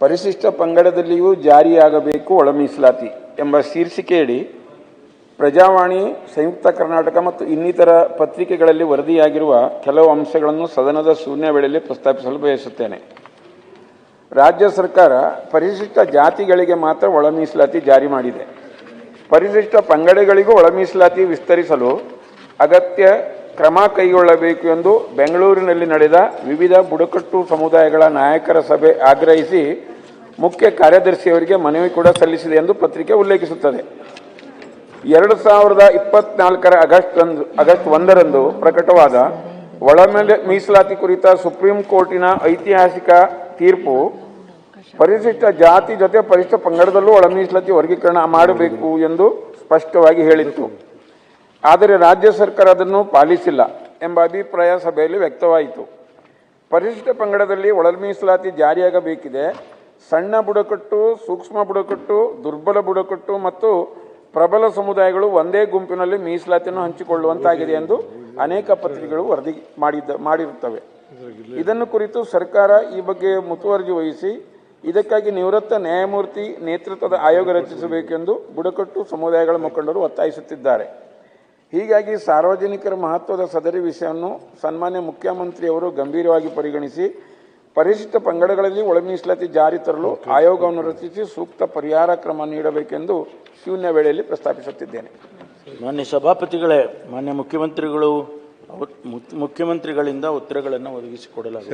ಪರಿಶಿಷ್ಟ ಪಂಗಡದಲ್ಲಿಯೂ ಜಾರಿಯಾಗಬೇಕು ಒಳ ಮೀಸಲಾತಿ ಎಂಬ ಶೀರ್ಷಿಕೆಯಡಿ ಪ್ರಜಾವಾಣಿ, ಸಂಯುಕ್ತ ಕರ್ನಾಟಕ ಮತ್ತು ಇನ್ನಿತರ ಪತ್ರಿಕೆಗಳಲ್ಲಿ ವರದಿಯಾಗಿರುವ ಕೆಲವು ಅಂಶಗಳನ್ನು ಸದನದ ಶೂನ್ಯ ವೇಳೆಯಲ್ಲಿ ಪ್ರಸ್ತಾಪಿಸಲು ಬಯಸುತ್ತೇನೆ. ರಾಜ್ಯ ಸರ್ಕಾರ ಪರಿಶಿಷ್ಟ ಜಾತಿಗಳಿಗೆ ಮಾತ್ರ ಒಳ ಮೀಸಲಾತಿ ಜಾರಿ ಮಾಡಿದೆ. ಪರಿಶಿಷ್ಟ ಪಂಗಡಗಳಿಗೂ ಒಳ ಮೀಸಲಾತಿ ವಿಸ್ತರಿಸಲು ಅಗತ್ಯ ಕ್ರಮ ಕೈಗೊಳ್ಳಬೇಕು ಎಂದು ಬೆಂಗಳೂರಿನಲ್ಲಿ ನಡೆದ ವಿವಿಧ ಬುಡಕಟ್ಟು ಸಮುದಾಯಗಳ ನಾಯಕರ ಸಭೆ ಆಗ್ರಹಿಸಿ ಮುಖ್ಯ ಕಾರ್ಯದರ್ಶಿಯವರಿಗೆ ಮನವಿ ಕೂಡ ಸಲ್ಲಿಸಿದೆ ಎಂದು ಪತ್ರಿಕೆ ಉಲ್ಲೇಖಿಸುತ್ತದೆ. 2024 ಆಗಸ್ಟ್ 1ರಂದು ಪ್ರಕಟವಾದ ಒಳ ಮೀಸಲಾತಿ ಕುರಿತ ಸುಪ್ರೀಂ ಕೋರ್ಟಿನ ಐತಿಹಾಸಿಕ ತೀರ್ಪು ಪರಿಶಿಷ್ಟ ಜಾತಿ ಜೊತೆ ಪರಿಶಿಷ್ಟ ಪಂಗಡದಲ್ಲೂ ಒಳ ಮೀಸಲಾತಿ ವರ್ಗೀಕರಣ ಮಾಡಬೇಕು ಎಂದು ಸ್ಪಷ್ಟವಾಗಿ ಹೇಳಿತ್ತು. ಆದರೆ ರಾಜ್ಯ ಸರ್ಕಾರ ಅದನ್ನು ಪಾಲಿಸಿಲ್ಲ ಎಂಬ ಅಭಿಪ್ರಾಯ ಸಭೆಯಲ್ಲಿ ವ್ಯಕ್ತವಾಯಿತು. ಪರಿಶಿಷ್ಟ ಪಂಗಡದಲ್ಲಿ ಒಳ ಮೀಸಲಾತಿ ಜಾರಿಯಾಗಬೇಕಿದೆ. ಸಣ್ಣ ಬುಡಕಟ್ಟು, ಸೂಕ್ಷ್ಮ ಬುಡಕಟ್ಟು, ದುರ್ಬಲ ಬುಡಕಟ್ಟು ಮತ್ತು ಪ್ರಬಲ ಸಮುದಾಯಗಳು ಒಂದೇ ಗುಂಪಿನಲ್ಲಿ ಮೀಸಲಾತಿಯನ್ನು ಹಂಚಿಕೊಳ್ಳುವಂತಾಗಿದೆ ಎಂದು ಅನೇಕ ಪತ್ರಿಕೆಗಳು ವರದಿ ಮಾಡಿರುತ್ತವೆ. ಇದನ್ನು ಕುರಿತು ಸರ್ಕಾರ ಈ ಬಗ್ಗೆ ಮುತುವರ್ಜಿ ವಹಿಸಿ ಇದಕ್ಕಾಗಿ ನಿವೃತ್ತ ನ್ಯಾಯಮೂರ್ತಿ ನೇತೃತ್ವದ ಆಯೋಗ ರಚಿಸಬೇಕೆಂದು ಬುಡಕಟ್ಟು ಸಮುದಾಯಗಳ ಮುಖಂಡರು ಒತ್ತಾಯಿಸುತ್ತಿದ್ದಾರೆ. ಹೀಗಾಗಿ ಸಾರ್ವಜನಿಕರ ಮಹತ್ವದ ಸದರಿ ವಿಷಯವನ್ನು ಸನ್ಮಾನ್ಯ ಮುಖ್ಯಮಂತ್ರಿಯವರು ಗಂಭೀರವಾಗಿ ಪರಿಗಣಿಸಿ ಪರಿಶಿಷ್ಟ ಪಂಗಡಗಳಲ್ಲಿ ಒಳ ಮೀಸಲಾತಿ ಜಾರಿ ತರಲು ಆಯೋಗವನ್ನು ರಚಿಸಿ ಸೂಕ್ತ ಪರಿಹಾರ ಕ್ರಮ ನೀಡಬೇಕೆಂದು ಶೂನ್ಯ ವೇಳೆಯಲ್ಲಿ ಪ್ರಸ್ತಾಪಿಸುತ್ತಿದ್ದೇನೆ. ಮಾನ್ಯ ಸಭಾಪತಿಗಳೇ, ಮಾನ್ಯ ಮುಖ್ಯಮಂತ್ರಿಗಳಿಂದ ಉತ್ತರಗಳನ್ನು ಒದಗಿಸಿಕೊಡಲಾಗಿದೆ.